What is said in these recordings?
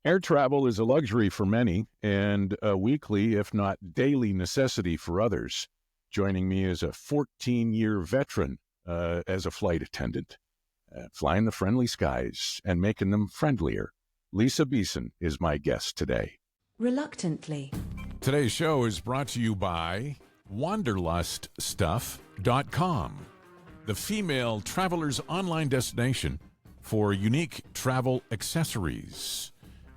Air travel is a luxury for many and a weekly, if not daily, necessity for others. Joining me is a 14-year veteran as a flight attendant, flying the friendly skies and making them friendlier. Leesa Beeson is my guest today. Reluctantly. Today's show is brought to you by Wanderluststuff.com, the female traveler's online destination for unique travel accessories.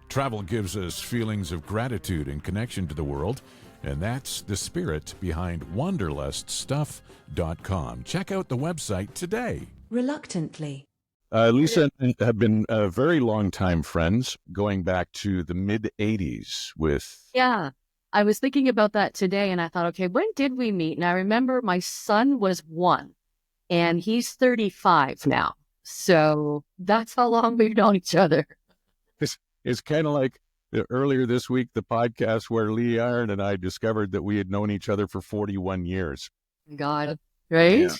Travel gives us feelings of gratitude and connection to the world, and that's the spirit behind Wanderluststuff.com. Check out the website today. Reluctantly. Leesa and I have been very long-time friends, going back to the mid-'80s with... Yeah, I was thinking about that today, and I thought, okay, when did we meet? And I remember my son was 1, and he's 35 now. So that's how long we've known each other. It's kind of like earlier this week, the podcast where Lee Iron and I discovered that we had known each other for 41 years. God, right? Yeah.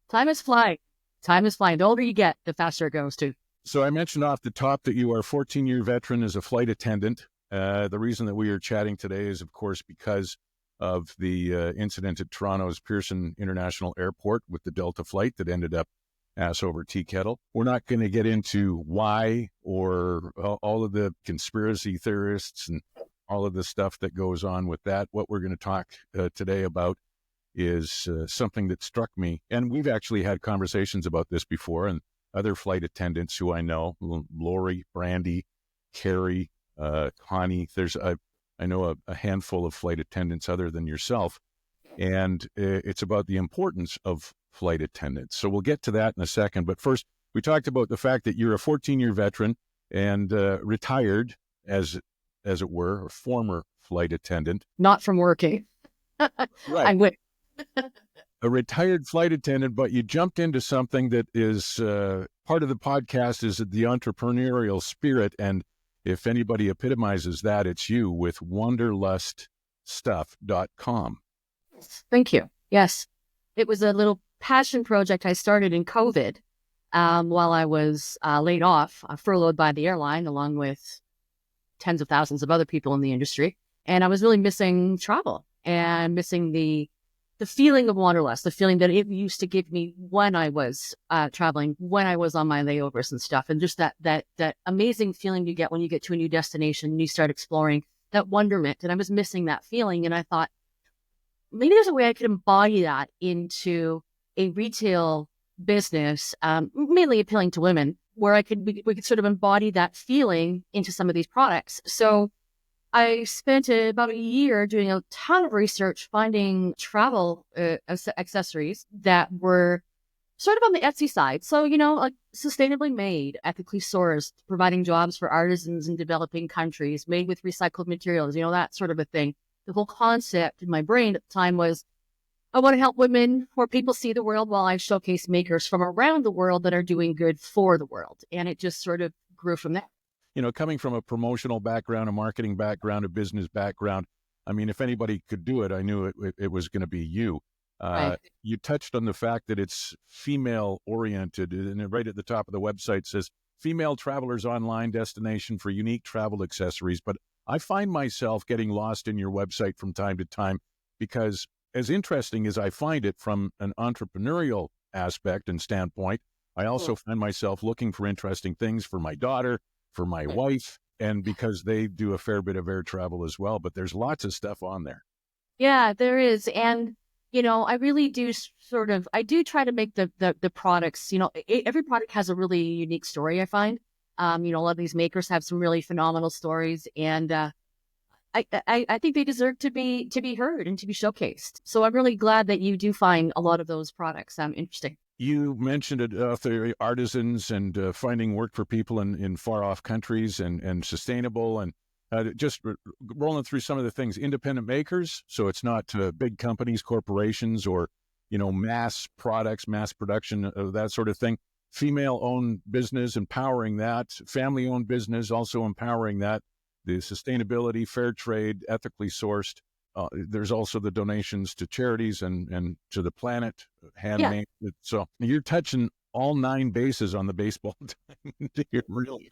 Time is flying. Time is flying. The older you get, the faster it goes too. So I mentioned off the top that you are a 14-year veteran as a flight attendant. The reason that we are chatting today is, of course, because of the incident at Toronto's Pearson International Airport with the Delta flight that ended up ass over tea kettle. We're not going to get into why or all of the conspiracy theorists and all of the stuff that goes on with that. What we're going to talk today about is something that struck me. And we've actually had conversations about this before, and other flight attendants who I know, Lori, Brandy, Carrie, Connie, I know a handful of flight attendants other than yourself. And it's about the importance of flight attendants. So we'll get to that in a second. But first, we talked about the fact that you're a 14-year veteran and retired, as it were, a former flight attendant. Not from working. Right. I would. A retired flight attendant, but you jumped into something that is part of the podcast is the entrepreneurial spirit. And if anybody epitomizes that, it's you with Wanderluststuff.com. Thank you. Yes. It was a little passion project I started in COVID while I was laid off, furloughed by the airline, along with tens of thousands of other people in the industry. And I was really missing travel and missing the feeling of Wanderlust, the feeling that it used to give me when I was traveling, when I was on my layovers and stuff. And just that amazing feeling you get when you get to a new destination and you start exploring, that wonderment. And I was missing that feeling. And I thought, maybe there's a way I could embody that into a retail business, mainly appealing to women, where we could sort of embody that feeling into some of these products. So I spent about a year doing a ton of research, finding travel accessories that were sort of on the Etsy side. So, like sustainably made, ethically sourced, providing jobs for artisans in developing countries, made with recycled materials, that sort of a thing. The whole concept in my brain at the time was, I want to help women or people see the world while I showcase makers from around the world that are doing good for the world. And it just sort of grew from there. Coming from a promotional background, a marketing background, a business background, I mean, if anybody could do it, I knew it was going to be you. Right. You touched on the fact that it's female-oriented, and right at the top of the website says, female travelers online destination for unique travel accessories. But I find myself getting lost in your website from time to time because as interesting as I find it from an entrepreneurial aspect and standpoint, I also find myself looking for interesting things for my daughter, for my wife, and because they do a fair bit of air travel as well. But there's lots of stuff on there. Yeah, there is. And, I really do I do try to make the products, every product has a really unique story, I find. A lot of these makers have some really phenomenal stories, and I think they deserve to be heard and to be showcased. So I'm really glad that you do find a lot of those products interesting. You mentioned the artisans and finding work for people in far off countries and sustainable and just rolling through some of the things. Independent makers, so it's not big companies, corporations, or mass products, mass production, that sort of thing. Female-owned business, empowering that. Family-owned business, also empowering that. The sustainability, fair trade, ethically sourced. There's also the donations to charities and to the planet, handmade. Yeah. So you're touching all 9 bases on the baseball. You're really.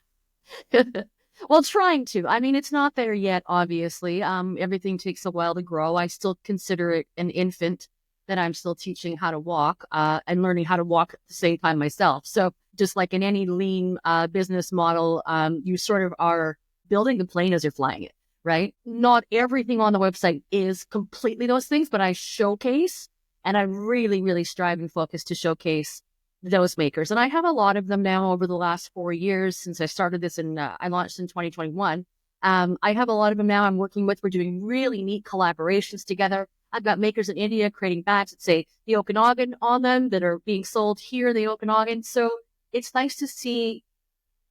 Well, trying to. I mean, it's not there yet, obviously. Everything takes a while to grow. I still consider it an infant that I'm still teaching how to walk, and learning how to walk at the same time myself. So just like in any lean business model, you sort of are building the plane as you're flying it, right? Not everything on the website is completely those things, but I showcase, and I really, really strive and focus to showcase those makers. And I have a lot of them now over the last 4 years since I started this, and I launched in 2021. I have a lot of them now I'm working with. We're doing really neat collaborations together. I've got makers in India creating bags that say the Okanagan on them that are being sold here in the Okanagan. So it's nice to see.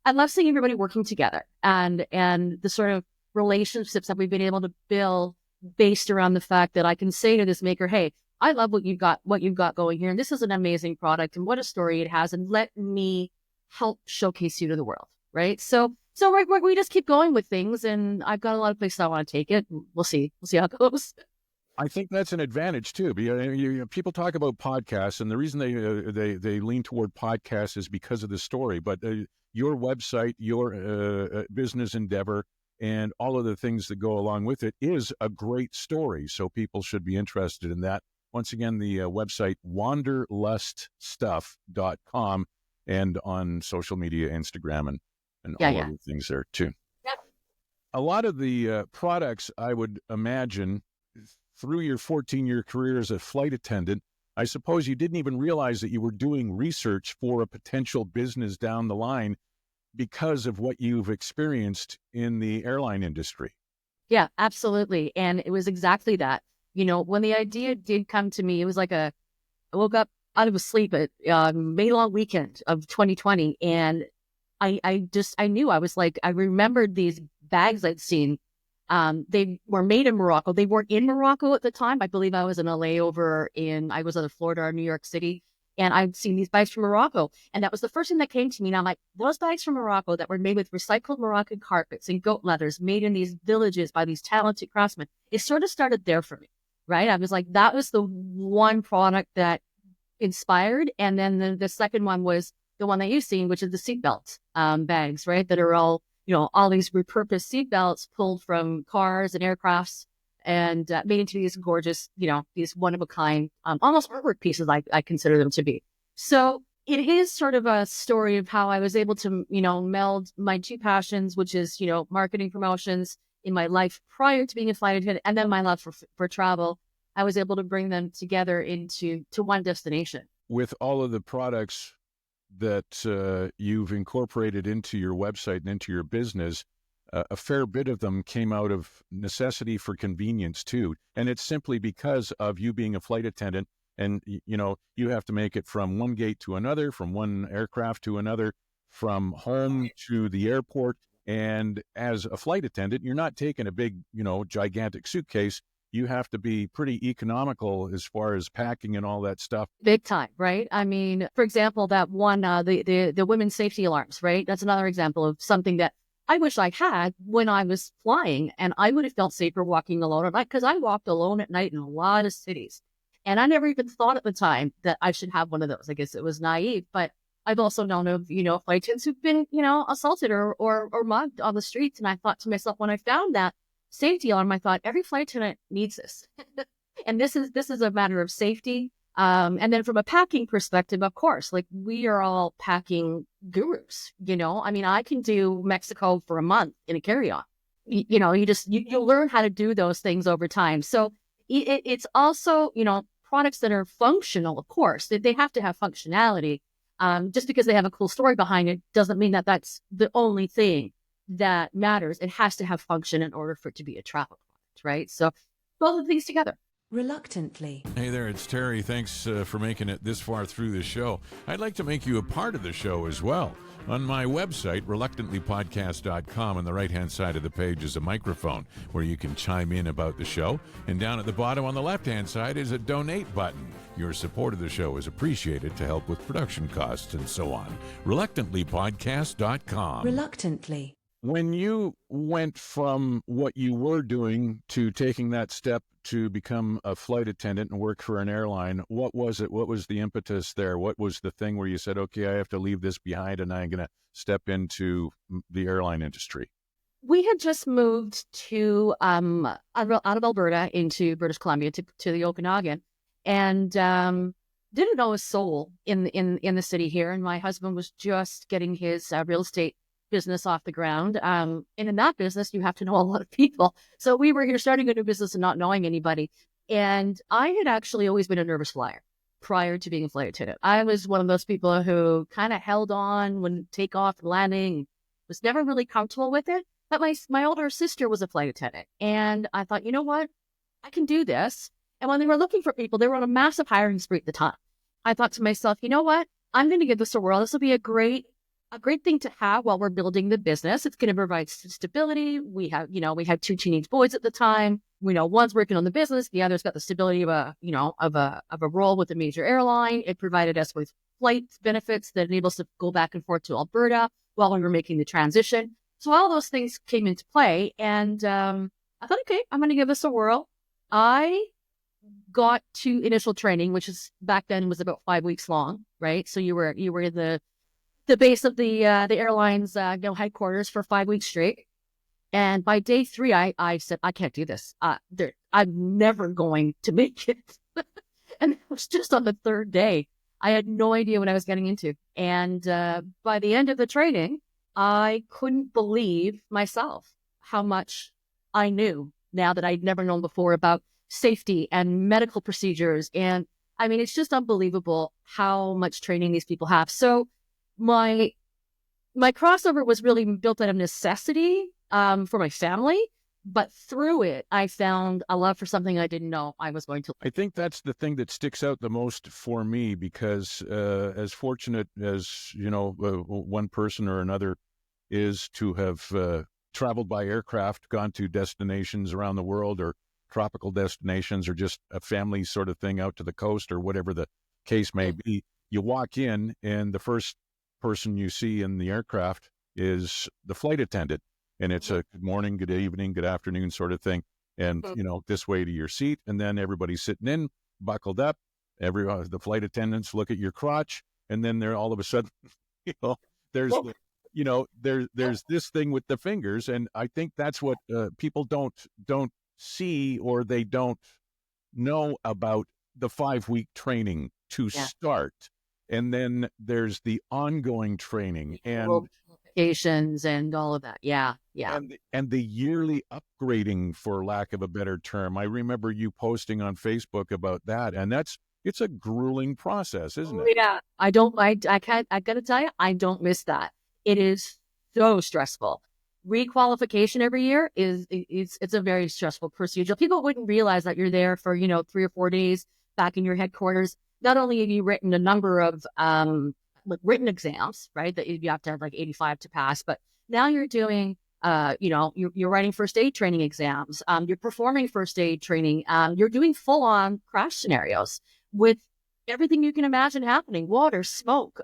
I love seeing everybody working together, and the sort of relationships that we've been able to build based around the fact that I can say to this maker, hey, I love what you've got going here. And this is an amazing product, and what a story it has. And let me help showcase you to the world. Right. So we just keep going with things, and I've got a lot of places I want to take it. We'll see how it goes. I think that's an advantage too. People talk about podcasts, and the reason they lean toward podcasts is because of the story. But your website, your business endeavor, and all of the things that go along with it is a great story. So people should be interested in that. Once again, the website wanderluststuff.com, and on social media, Instagram, and all other things there too. Yeah. A lot of the products, I would imagine, through your 14-year career as a flight attendant, I suppose you didn't even realize that you were doing research for a potential business down the line because of what you've experienced in the airline industry. Yeah, absolutely. And it was exactly that. When the idea did come to me, it was like I woke up out of a sleep at May long weekend of 2020. And I knew, I was like, I remembered these bags I'd seen. They were made in Morocco. They weren't in Morocco at the time. I believe I was in a layover I was out of Florida or New York City, and I'd seen these bags from Morocco. And that was the first thing that came to me. And I'm like, those bags from Morocco that were made with recycled Moroccan carpets and goat leathers made in these villages by these talented craftsmen. It sort of started there for me, right? I was like, that was the one product that inspired. And then the second one was the one that you've seen, which is the seatbelt bags, right? That are all these repurposed seatbelts pulled from cars and aircrafts and made into these gorgeous, these one-of-a-kind, almost artwork pieces, I consider them to be. So it is sort of a story of how I was able to, meld my two passions, which is, marketing promotions in my life prior to being a flight attendant, and then my love for travel. I was able to bring them together into one destination. With all of the products that you've incorporated into your website and into your business, a fair bit of them came out of necessity for convenience too. And it's simply because of you being a flight attendant, and you have to make it from one gate to another, from one aircraft to another, from home to the airport. And as a flight attendant, you're not taking a big, gigantic suitcase. You have to be pretty economical as far as packing and all that stuff. Big time, right? I mean, for example, that one, the women's safety alarms, right? That's another example of something that I wish I had when I was flying, and I would have felt safer walking alone at night, because I walked alone at night in a lot of cities. And I never even thought at the time that I should have one of those. I guess it was naive, but I've also known of, flight attendants who've been, assaulted or mugged on the streets. And I thought to myself, when I found that safety alarm, I thought every flight attendant needs this. And this is a matter of safety. And then from a packing perspective, of course, like, we are all packing gurus, I mean, I can do Mexico for a month in a carry-on. You learn how to do those things over time. So it's also, products that are functional, of course, they have to have functionality. Just because they have a cool story behind it doesn't mean that that's the only thing that matters. It has to have function in order for it to be a travel product, right? So both of these together. Reluctantly. Hey there, it's Terry. Thanks for making it this far through the show. I'd like to make you a part of the show as well. On my website, reluctantlypodcast.com, on the right-hand side of the page is a microphone where you can chime in about the show. And down at the bottom on the left-hand side is a donate button. Your support of the show is appreciated to help with production costs and so on. Reluctantlypodcast.com. Reluctantly. When you went from what you were doing to taking that step to become a flight attendant and work for an airline, what was it? What was the impetus there? What was the thing where you said, okay, I have to leave this behind and I'm going to step into the airline industry? We had just moved to out of Alberta into British Columbia to the Okanagan, and didn't know a soul in the city here. And my husband was just getting his real estate business off the ground. And in that business, you have to know a lot of people. So we were here starting a new business and not knowing anybody. And I had actually always been a nervous flyer prior to being a flight attendant. I was one of those people who kind of held on when takeoff and landing, was never really comfortable with it. But my older sister was a flight attendant. And I thought, you know what? I can do this. And when they were looking for people, they were on a massive hiring spree at the time. I thought to myself, you know what? I'm going to give this a whirl. This will be a great thing to have while we're building the business. It's going to provide stability. We had two teenage boys at the time. One's working on the business. The other's got the stability of a role with a major airline. It provided us with flight benefits that enable us to go back and forth to Alberta while we were making the transition. So all those things came into play, and I thought, okay, I'm going to give this a whirl. I got to initial training, which is back then was about 5 weeks long, right? So you were in the base of the airline's headquarters for 5 weeks straight. And by day 3, I said, I can't do this. I'm never going to make it. And it was just on the 3rd day. I had no idea what I was getting into. And by the end of the training, I couldn't believe myself how much I knew now that I'd never known before about safety and medical procedures. And I mean, it's just unbelievable how much training these people have. So my crossover was really built out of necessity for my family, but through it, I found a love for something I didn't know I was going to. I think that's the thing that sticks out the most for me, because as fortunate as, one person or another is to have traveled by aircraft, gone to destinations around the world, or tropical destinations, or just a family sort of thing out to the coast, or whatever the case may be. You walk in and the first person you see in the aircraft is the flight attendant. And it's a good morning, good evening, good afternoon sort of thing. And, this way to your seat. And then everybody's sitting in, buckled up. The flight attendants look at your crotch. And then they're all of a sudden, there's there's this thing with the fingers. And I think that's what people don't see, or they don't know about the 5-week training to start. And then there's the ongoing training and qualifications and all of that. Yeah. And the yearly upgrading, for lack of a better term. I remember you posting on Facebook about that, and it's a grueling process, isn't it? Yeah. I gotta tell you, I don't miss that. It is so stressful. Requalification every year it's a very stressful procedure. People wouldn't realize that you're there for 3 or 4 days back in your headquarters. Not only have you written a number of written exams, right, that you have to have like 85 to pass, but now you're doing you're writing first aid training exams. You're performing first aid training. You're doing full on crash scenarios with everything you can imagine happening: water, smoke.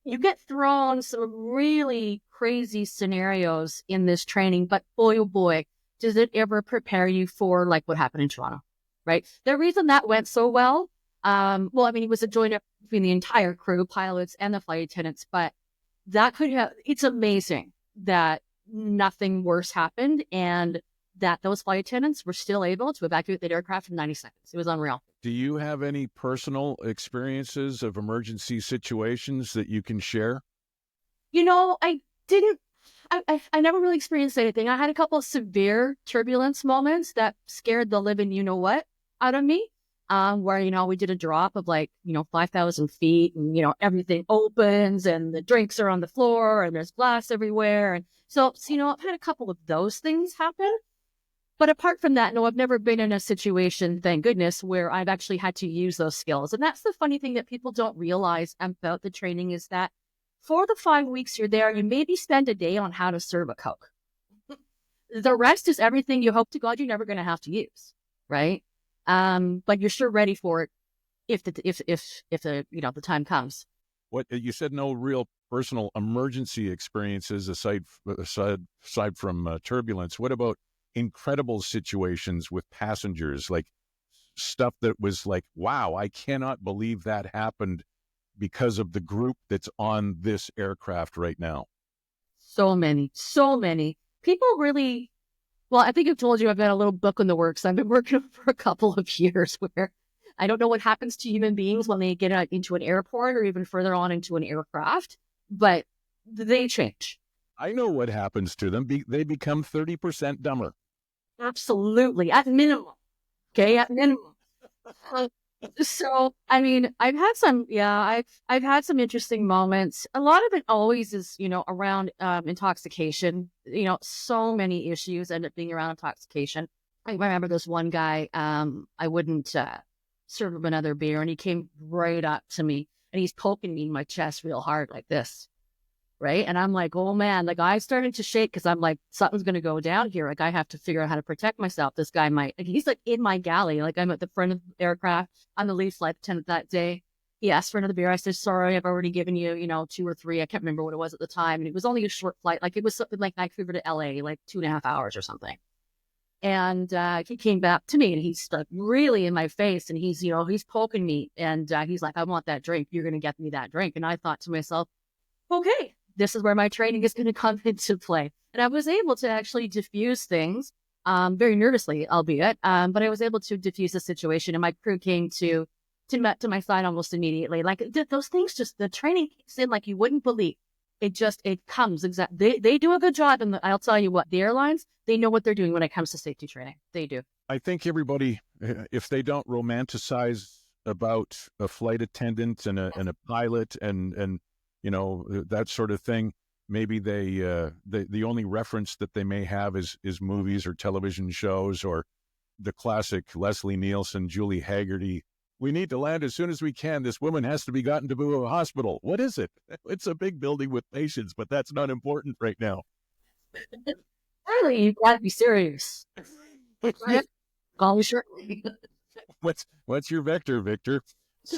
You get thrown some really crazy scenarios in this training, but boy, oh boy, does it ever prepare you for like what happened in Toronto, right? The reason that went so well, it was a joint up between the entire crew, pilots and the flight attendants, but it's amazing that nothing worse happened and that those flight attendants were still able to evacuate the aircraft in 90 seconds. It was unreal. Do you have any personal experiences of emergency situations that you can share? I didn't. I never really experienced anything. I had a couple of severe turbulence moments that scared the living what out of me. Where, we did a drop of 5,000 feet and, everything opens and the drinks are on the floor and there's glass everywhere. And so I've had a couple of those things happen. But apart from that, no, I've never been in a situation, thank goodness, where I've actually had to use those skills. And that's the funny thing that people don't realize about the training is that for the 5 weeks you're there, you maybe spend a day on how to serve a Coke. The rest is everything you hope to God you're never going to have to use, right? But you're sure ready for it if the time comes. What you said, no real personal emergency experiences aside from turbulence. What about incredible situations with passengers, like stuff that was like, wow, I cannot believe that happened because of the group that's on this aircraft right now? So many. people really, well, I think I've told you I've got a little book in the works. I've been working on it for a couple of years where I don't know what happens to human beings when they get into an airport or even further on into an aircraft, but they change. I know what happens to them. They become 30% dumber. Absolutely. At minimum. Okay. At minimum. So, I mean, I've had some interesting moments. A lot of it always is, around intoxication. So many issues end up being around intoxication. I remember this one guy, I wouldn't serve him another beer, and he came right up to me and he's poking me in my chest real hard like this. Right. And I'm like, oh man, like I started to shake because I'm like, something's going to go down here. Like I have to figure out how to protect myself. This guy might, like, he's like in my galley. Like I'm at the front of the aircraft. I'm the lead flight attendant that day. He asked for another beer. I said, sorry, I've already given you, 2 or 3. I can't remember what it was at the time. And it was only a short flight. Like it was something like Vancouver to LA, like 2.5 hours or something. And he came back to me and he's stuck really in my face and he's, he's poking me and he's like, I want that drink. You're going to get me that drink. And I thought to myself, okay, this is where my training is going to come into play. And I was able to actually diffuse things, very nervously, albeit, but I was able to diffuse the situation and my crew came to my side almost immediately. Like those things, just the training kicks in like you wouldn't believe. It comes exactly. They do a good job. And I'll tell you what, the airlines, they know what they're doing when it comes to safety training. They do. I think everybody, if they don't romanticize about a flight attendant and a pilot and that sort of thing, maybe the only reference that they may have is movies or television shows or the classic Leslie Nielsen, Julie Haggerty. We need to land as soon as we can. This woman has to be gotten to a hospital. What is it? It's a big building with patients, but that's not important right now. Really, you gotta be serious. Call me shortly. What's your vector, Victor?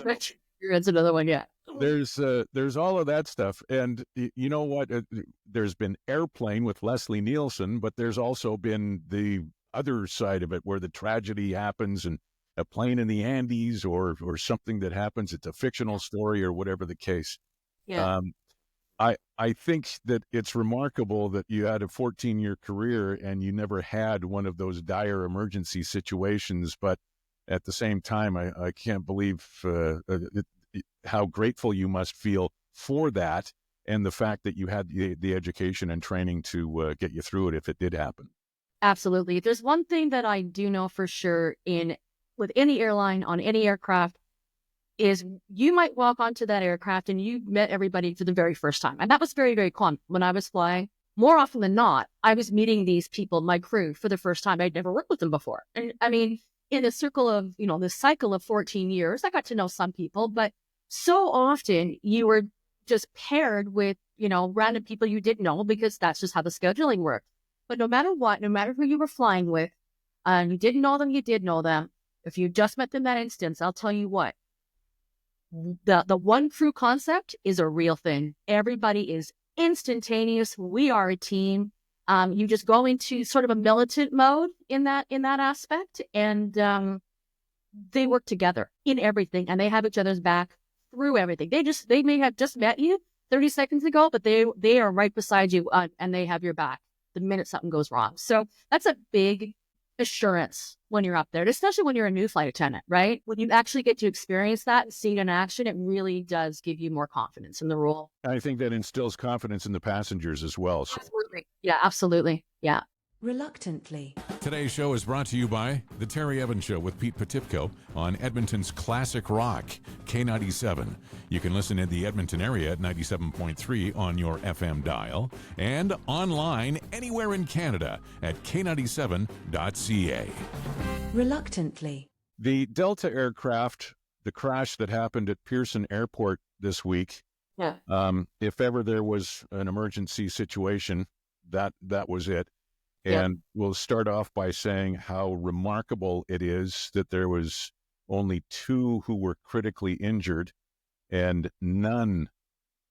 That's another one, yeah. There's all of that stuff, and you know what? There's been Airplane with Leslie Nielsen, but there's also been the other side of it where the tragedy happens and a plane in the Andes or something that happens. It's a fictional story or whatever the case. Yeah. I think that it's remarkable that you had a 14-year career and you never had one of those dire emergency situations. But at the same time, I can't believe how grateful you must feel for that and the fact that you had the education and training to get you through it if it did happen. Absolutely. If there's one thing that I do know for sure with any airline on any aircraft is you might walk onto that aircraft and you met everybody for the very first time. And that was very, very common when I was flying. More often than not, I was meeting these people, my crew, for the first time. I'd never worked with them before. And I mean, in the circle of, this cycle of 14 years, I got to know some people, but so often you were just paired with, random people you didn't know because that's just how the scheduling worked. But no matter what, no matter who you were flying with, you didn't know them, you did know them. If you just met them that instance, I'll tell you what, the one crew concept is a real thing. Everybody is instantaneous. We are a team. You just go into sort of a militant mode in that aspect, and they work together in everything, and they have each other's back through everything. They may have just met you 30 seconds ago, but they are right beside you, and they have your back the minute something goes wrong. So that's a big assurance when you're up there, especially when you're a new flight attendant, right? When you actually get to experience that and see it in action, it really does give you more confidence in the role. I think that instills confidence in the passengers as well. So. Absolutely. Yeah, absolutely. Yeah. Reluctantly. Today's show is brought to you by The Terry Evans Show with Pete Potipko on Edmonton's classic rock, K97. You can listen in the Edmonton area at 97.3 on your FM dial and online anywhere in Canada at k97.ca. Reluctantly. The Delta aircraft, the crash that happened at Pearson Airport this week, Yeah. If ever there was an emergency situation, that was it. And we'll start off by saying how remarkable it is that there was only 2 who were critically injured and none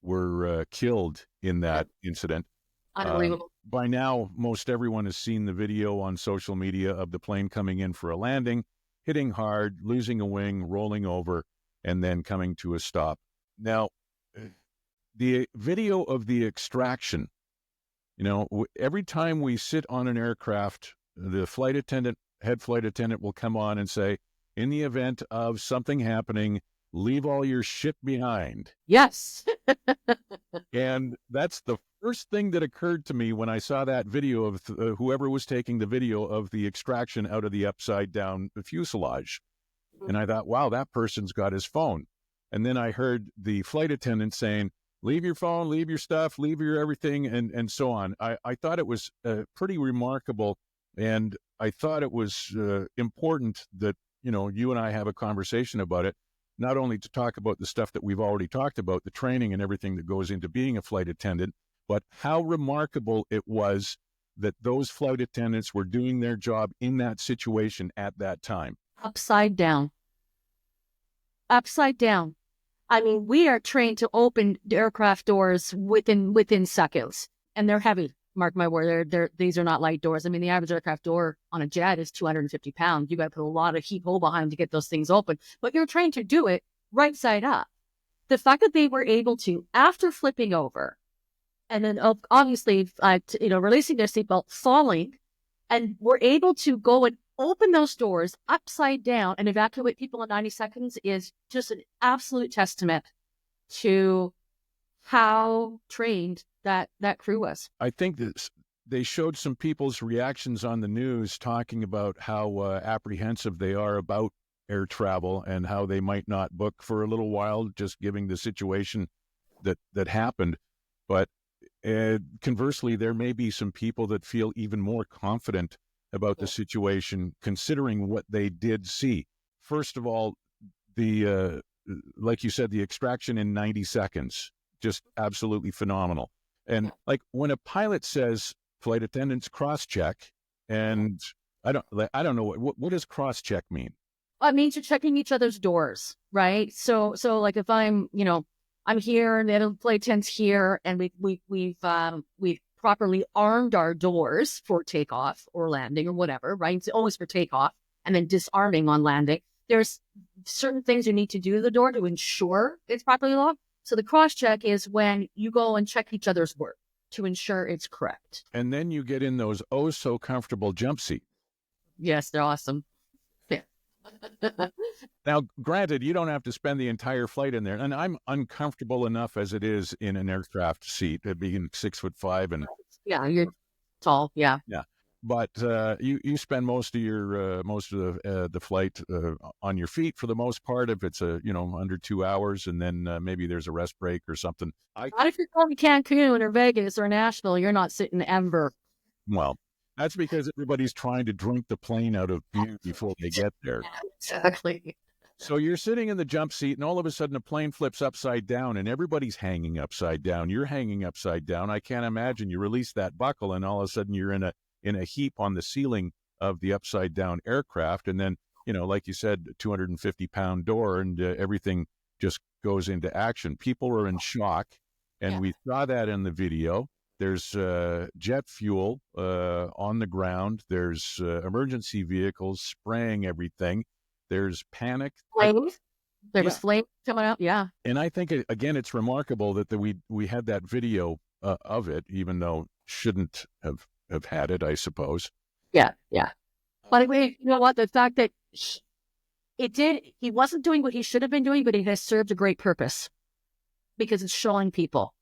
were killed in that incident. Unbelievable. By now, most everyone has seen the video on social media of the plane coming in for a landing, hitting hard, losing a wing, rolling over, and then coming to a stop. Now, the video of the extraction Every time we sit on an aircraft, the head flight attendant will come on and say, in the event of something happening, leave all your shit behind. Yes. And that's the first thing that occurred to me when I saw that video of whoever was taking the video of the extraction out of the upside down fuselage. And I thought, wow, that person's got his phone. And then I heard the flight attendant saying, leave your phone, leave your stuff, leave your everything, and so on. I thought it was pretty remarkable. And I thought it was important that, you and I have a conversation about it, not only to talk about the stuff that we've already talked about, the training and everything that goes into being a flight attendant, but how remarkable it was that those flight attendants were doing their job in that situation at that time. Upside down. Upside down. I mean, we are trained to open the aircraft doors within seconds, and they're heavy. Mark my word, these are not light doors. I mean, the average aircraft door on a jet is 250 pounds. You got to put a lot of heat hole behind them to get those things open, but you're trained to do it right side up. The fact that they were able to, after flipping over, and then obviously, releasing their seatbelt, falling, and were able to go and open those doors upside down and evacuate people in 90 seconds is just an absolute testament to how trained that crew was. I think that they showed some people's reactions on the news talking about how apprehensive they are about air travel and how they might not book for a little while, just giving the situation that happened. But conversely, there may be some people that feel even more confident about the situation, considering what they did see. First of all, like you said, the extraction in 90 seconds, just absolutely phenomenal. And like when a pilot says flight attendants cross-check, and I don't know what does cross-check mean? It means you're checking each other's doors, right? So like if I'm here and the other flight attendant's here, and we've properly armed our doors for takeoff or landing or whatever, right? It's always for takeoff and then disarming on landing. There's certain things you need to do to the door to ensure it's properly locked. So the cross-check is when you go and check each other's work to ensure it's correct. And then you get in those so-comfortable jump seats. Yes, they're awesome. Yeah. Now, granted, you don't have to spend the entire flight in there. And I'm uncomfortable enough as it is in an aircraft seat, being 6'5" and... Yeah, you're tall, yeah. Yeah. But you spend most of the flight on your feet for the most part. If it's under 2 hours, and then maybe there's a rest break or something. Not if you're going to Cancun or Vegas or Nashville, you're not sitting ever. Well, that's because everybody's trying to drink the plane out of beer before they get there. Exactly. So you're sitting in the jump seat, and all of a sudden the plane flips upside down, and everybody's hanging upside down. You're hanging upside down. I can't imagine you release that buckle, and all of a sudden you're in a heap on the ceiling of the upside down aircraft. And then, like you said, 250-pound door, and everything just goes into action. People are in shock. And we saw that in the video. There's jet fuel on the ground. There's emergency vehicles spraying everything. There's panic. Flames. There was flame coming out. Yeah. And I think, again, it's remarkable that we had that video of it, even though shouldn't have had it, I suppose. Yeah, yeah. But you know what? The fact that he wasn't doing what he should have been doing, but it has served a great purpose because it's showing people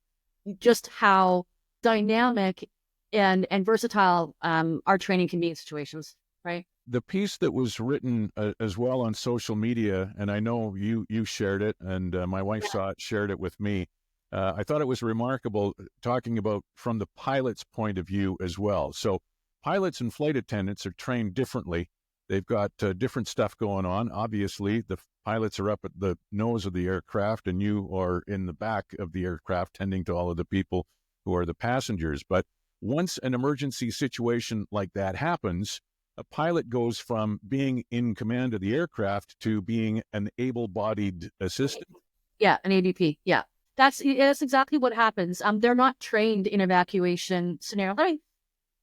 just how dynamic and versatile our training can be in situations, right? The piece that was written as well on social media, and I know you shared it, and my wife saw it, shared it with me. I thought it was remarkable, talking about from the pilot's point of view as well. So pilots and flight attendants are trained differently. They've got different stuff going on. Obviously, the pilots are up at the nose of the aircraft, and you are in the back of the aircraft tending to all of the people who are the passengers. But once an emergency situation like that happens, a pilot goes from being in command of the aircraft to being an able-bodied assistant. Yeah, an ADP. Yeah. That's exactly what happens. They're not trained in evacuation scenario. I mean,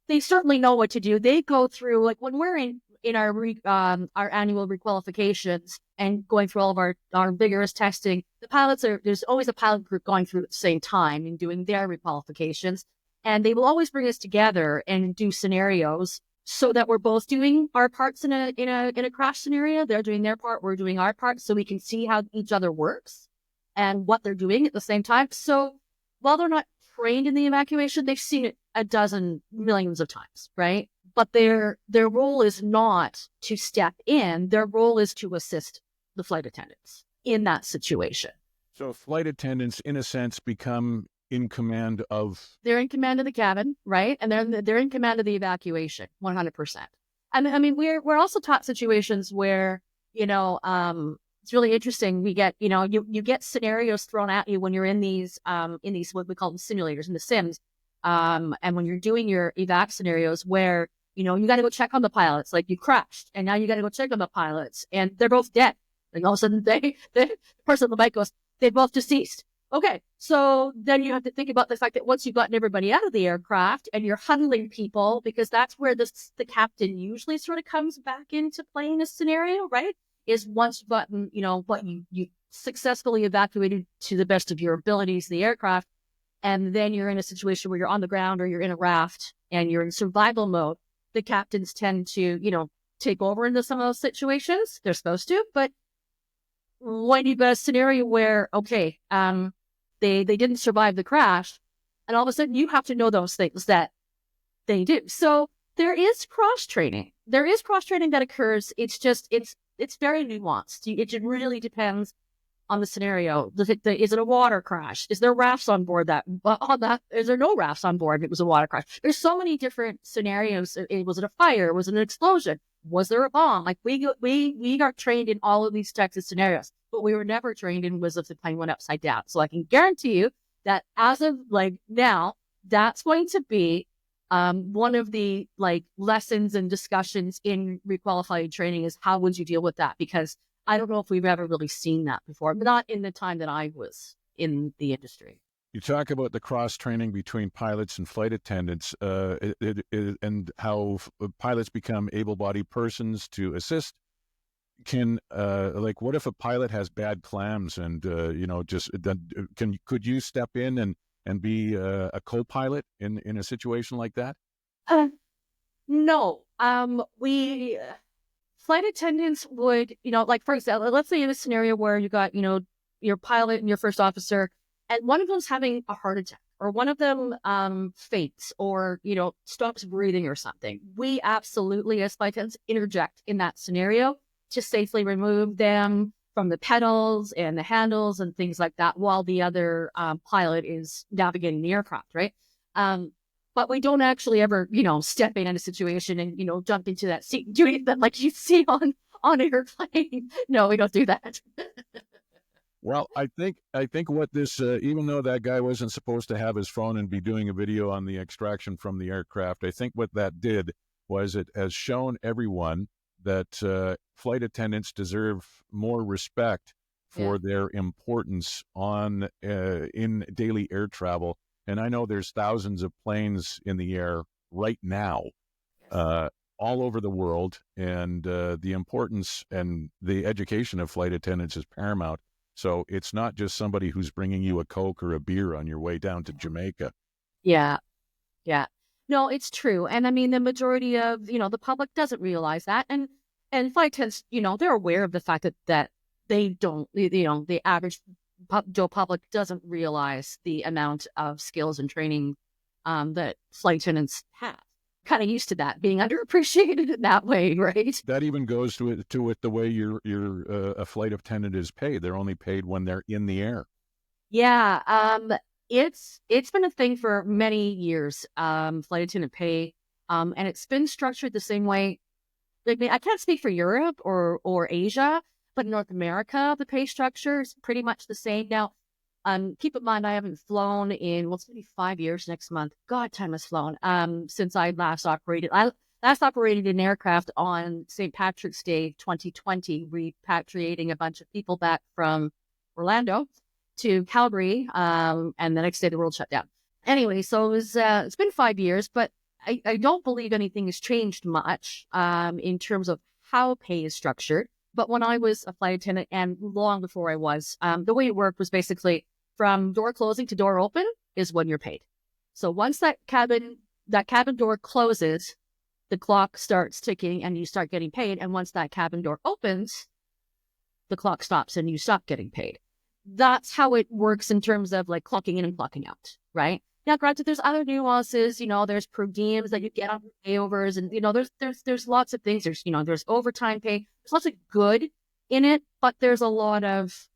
they certainly know what to do. They go through, like when we're in our annual requalifications and going through all of our vigorous testing, there's always a pilot group going through at the same time and doing their requalifications. And they will always bring us together and do scenarios so that we're both doing our parts in a crash scenario. They're doing their part, we're doing our part, so we can see how each other works and what they're doing at the same time. So while they're not trained in the evacuation, they've seen it a dozen millions of times, right? But their role is not to step in. Their role is to assist the flight attendants in that situation. So flight attendants, in a sense, become in command of... They're in command of the cabin, right? And they're in command of the evacuation, 100%. And I mean, we're also taught situations where, it's really interesting. We get, you get scenarios thrown at you when you're in these what we call them simulators, in the sims. And when you're doing your evac scenarios where, you got to go check on the pilots, like you crashed, and now you got to go check on the pilots, and they're both dead. And all of a sudden, the person on the bike goes, they're both deceased. Okay, so then you have to think about the fact that once you've gotten everybody out of the aircraft and you're huddling people, because that's where the captain usually sort of comes back into playing a scenario, right? Is once you've gotten, what you successfully evacuated to the best of your abilities the aircraft, and then you're in a situation where you're on the ground or you're in a raft and you're in survival mode, the captains tend to, take over into some of those situations. They're supposed to, but when you've got a scenario where, okay, they didn't survive the crash, and all of a sudden you have to know those things that they do. So there is cross training. There is cross training that occurs. It's just, it's very nuanced. It really depends on the scenario. Is it a water crash? Is there rafts on board is there no rafts on board if it was a water crash? There's so many different scenarios. Was it a fire? Was it an explosion? Was there a bomb? Like we got trained in all of these types of scenarios, but we were never trained in was if the plane went upside down. So I can guarantee you that as of now, that's going to be one of the lessons and discussions in requalified training is how would you deal with that? Because I don't know if we've ever really seen that before, but not in the time that I was in the industry. You talk about the cross-training between pilots and flight attendants and how pilots become able-bodied persons to assist. What if a pilot has bad clams and, could you step in and be a co-pilot in a situation like that? No. Flight attendants would, for example, let's say in a scenario where you got, your pilot and your first officer, and one of them's having a heart attack, or one of them faints, or, stops breathing or something. We absolutely, as flight attendants, interject in that scenario to safely remove them from the pedals and the handles and things like that while the other pilot is navigating the aircraft, right? But we don't actually ever, step in a situation and, jump into that seat and do anything like you see on an airplane. No, we don't do that. Well, I think what this, even though that guy wasn't supposed to have his phone and be doing a video on the extraction from the aircraft, I think what that did was it has shown everyone that flight attendants deserve more respect for their importance in daily air travel. And I know there's thousands of planes in the air right now, all over the world, and the importance and the education of flight attendants is paramount. So it's not just somebody who's bringing you a Coke or a beer on your way down to Jamaica. Yeah. No, it's true. And I mean, the majority of, the public doesn't realize that. And flight attendants, they're aware of the fact that they don't, the average Joe public doesn't realize the amount of skills and training that flight attendants have. Kind of used to that being underappreciated in that way, right? That even goes to it the way a flight attendant is paid. They're only paid when they're in the air. Yeah, it's been a thing for many years. Flight attendant pay, and it's been structured the same way. I mean, I can't speak for Europe or Asia, but in North America, the pay structure is pretty much the same. Now, keep in mind, I haven't flown in, it's going to be 5 years next month. God, time has flown, since I last operated. I last operated an aircraft on St. Patrick's Day, 2020, repatriating a bunch of people back from Orlando to Calgary, and the next day the world shut down. Anyway, so it's been 5 years, but I don't believe anything has changed much in terms of how pay is structured. But when I was a flight attendant, and long before I was, the way it worked was basically from door closing to door open is when you're paid. So once that cabin door closes, the clock starts ticking and you start getting paid. And once that cabin door opens, the clock stops and you stop getting paid. That's how it works in terms of like clocking in and clocking out, right? Now, granted, there's other nuances. There's per diems that you get on layovers, and there's lots of things. There's overtime pay. There's lots of good in it, but there's a lot of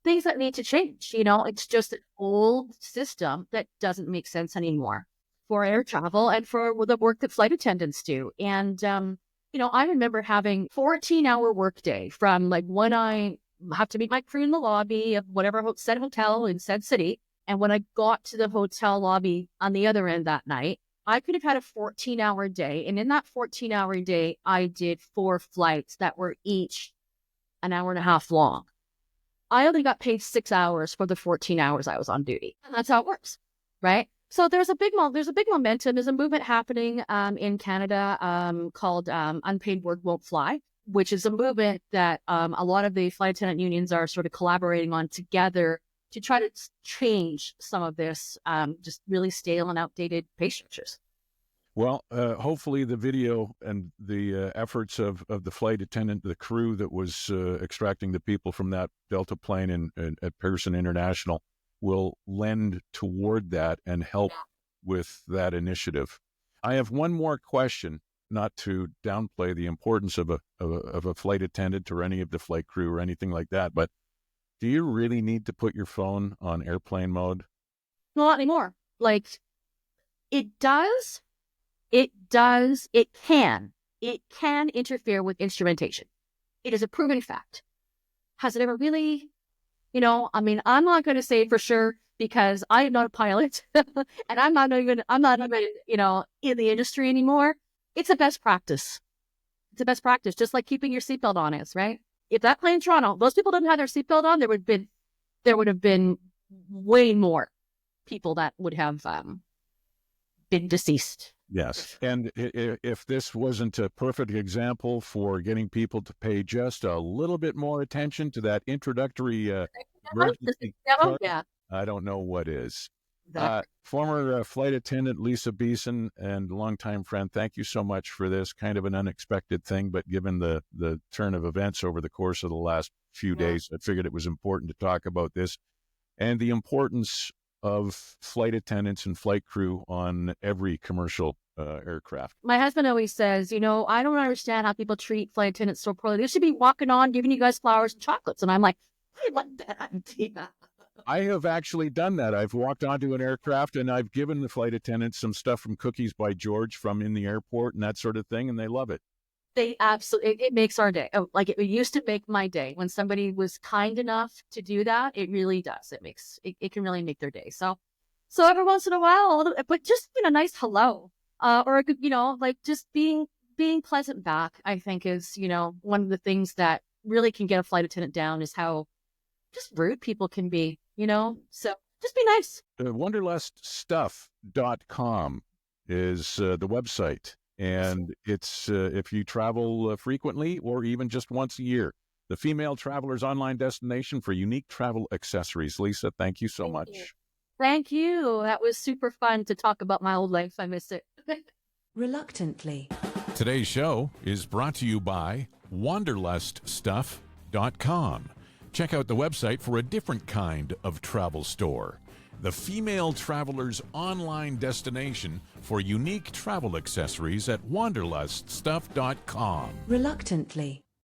things that need to change. It's just an old system that doesn't make sense anymore for air travel and for the work that flight attendants do. And I remember having 14-hour workday from like when I have to meet my crew in the lobby of whatever said hotel in said city. And when I got to the hotel lobby on the other end that night, I could have had a 14-hour day. And in that 14-hour day, I did 4 flights that were each an hour and a half long. I only got paid 6 hours for the 14 hours I was on duty. And that's how it works, right? So there's a big momentum. There's a movement happening in Canada called Unpaid Work Won't Fly, which is a movement that a lot of the flight attendant unions are sort of collaborating on together to try to change some of this just really stale and outdated pay structures. Well, hopefully the video and the efforts of the flight attendant, the crew that was extracting the people from that Delta plane at Pearson International will lend toward that and help with that initiative. I have one more question, not to downplay the importance of a flight attendant or any of the flight crew or anything like that, but do you really need to put your phone on airplane mode? Not anymore. Like, it can interfere with instrumentation. It is a proven fact. Has it ever really, I'm not going to say for sure because I am not a pilot and I'm not even, in the industry anymore. It's a best practice. Just like keeping your seatbelt on is, right? If that plane in Toronto, those people didn't have their seatbelt on, there would have been way more people that would have been deceased. Yes. And if this wasn't a perfect example for getting people to pay just a little bit more attention to that introductory emergency card, I don't know what is. Exactly. Former flight attendant Leesa Beeson and longtime friend, thank you so much for this. Kind of an unexpected thing, but given the turn of events over the course of the last few days, I figured it was important to talk about this and the importance of flight attendants and flight crew on every commercial aircraft. My husband always says, I don't understand how people treat flight attendants so poorly. They should be walking on, giving you guys flowers and chocolates. And I'm like, I like that idea. I have actually done that. I've walked onto an aircraft and I've given the flight attendants some stuff from Cookies by George from in the airport and that sort of thing, and they love it. They absolutely, it makes our day. Oh, like it used to make my day. When somebody was kind enough to do that, it really does. It can really make their day. So every once in a while, but just a nice hello, or a good, like just being pleasant back, I think is, one of the things that really can get a flight attendant down is how just rude people can be, so just be nice. Wanderluststuff.com is the website. And it's if you travel frequently or even just once a year, the female traveler's online destination for unique travel accessories. Leesa, thank you so much. Thank you. That was super fun to talk about my old life. I miss it. Reluctantly. Today's show is brought to you by Wanderluststuff.com. Check out the website for a different kind of travel store. The female traveler's online destination for unique travel accessories at Wanderluststuff.com. Reluctantly.